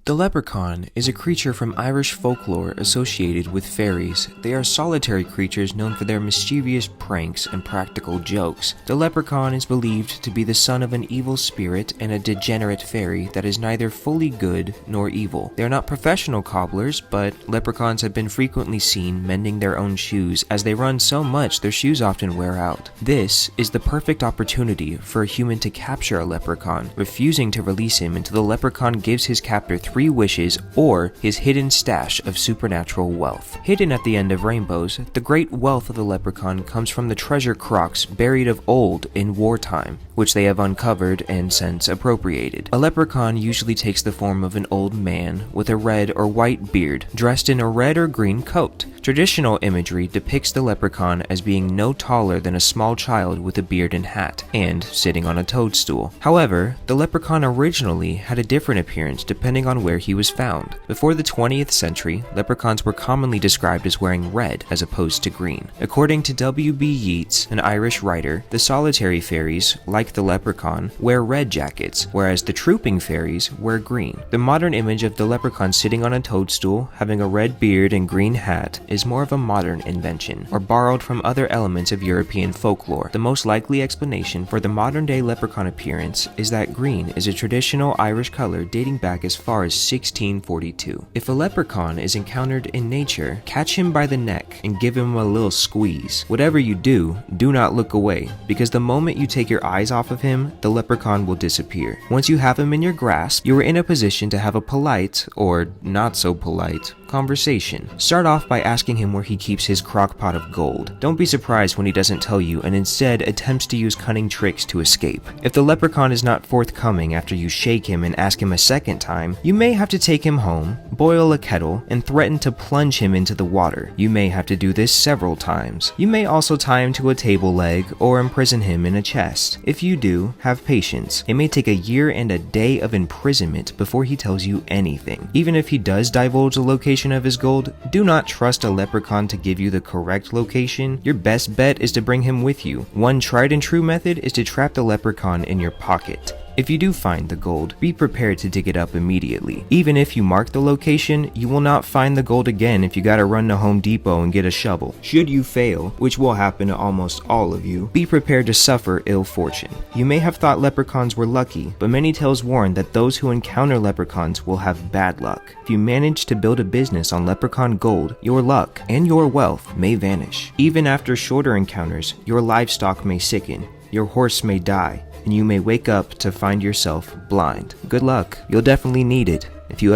The leprechaun is a creature from Irish folklore associated with fairies. They are solitary creatures known for their mischievous pranks and practical jokes. The leprechaun is believed to be the son of an evil spirit and a degenerate fairy that is neither fully good nor evil. They are not professional cobblers, but leprechauns have been frequently seen mending their own shoes as they run so much their shoes often wear out. This is the perfect opportunity for a human to capture a leprechaun. Refusing to release him until the leprechaun gives his captor 3 wishes or his hidden stash of supernatural wealth. Hidden at the end of rainbows, the great wealth of the leprechaun comes from the treasure crocks buried of old in wartime, which they have uncovered and since appropriated. A leprechaun usually takes the form of an old man with a red or white beard, dressed in a red or green coat. Traditional imagery depicts the leprechaun as being no taller than a small child with a beard and hat, and sitting on a toadstool. However, the leprechaun originally had a different appearance depending on where he was found. Before the 20th century, leprechauns were commonly described as wearing red as opposed to green. According to W.B. Yeats, an Irish writer, the solitary fairies, like the leprechaun, wear red jackets, whereas the trooping fairies wear green. The modern image of the leprechaun sitting on a toadstool, having a red beard and green hat, is more of a modern invention, or borrowed from other elements of European folklore. The most likely explanation for the modern-day leprechaun appearance is that green is a traditional Irish color dating back as far as 1642. If a leprechaun is encountered in nature, catch him by the neck and give him a little squeeze. Whatever you do, do not look away, because the moment you take your eyes off of him, the leprechaun will disappear. Once you have him in your grasp, you are in a position to have a polite, or not so polite, conversation. Start off by asking him where he keeps his crock pot of gold. Don't be surprised when he doesn't tell you and instead attempts to use cunning tricks to escape. If the leprechaun is not forthcoming after you shake him and ask him a second time, you may have to take him home, boil a kettle, and threaten to plunge him into the water. You may have to do this several times. You may also tie him to a table leg or imprison him in a chest. If you do, have patience. It may take a year and a day of imprisonment before he tells you anything. Even if he does divulge the location of his gold, do not trust a leprechaun to give you the correct location. Your best bet is to bring him with you. One tried and true method is to trap the leprechaun in your pocket. If you do find the gold, be prepared to dig it up immediately. Even if you mark the location, you will not find the gold again if you gotta run to Home Depot and get a shovel. Should you fail, which will happen to almost all of you, be prepared to suffer ill fortune. You may have thought leprechauns were lucky, but many tales warn that those who encounter leprechauns will have bad luck. If you manage to build a business on leprechaun gold, your luck and your wealth may vanish. Even after shorter encounters, your livestock may sicken, your horse may die, and you may wake up to find yourself blind. Good luck. You'll definitely need it if you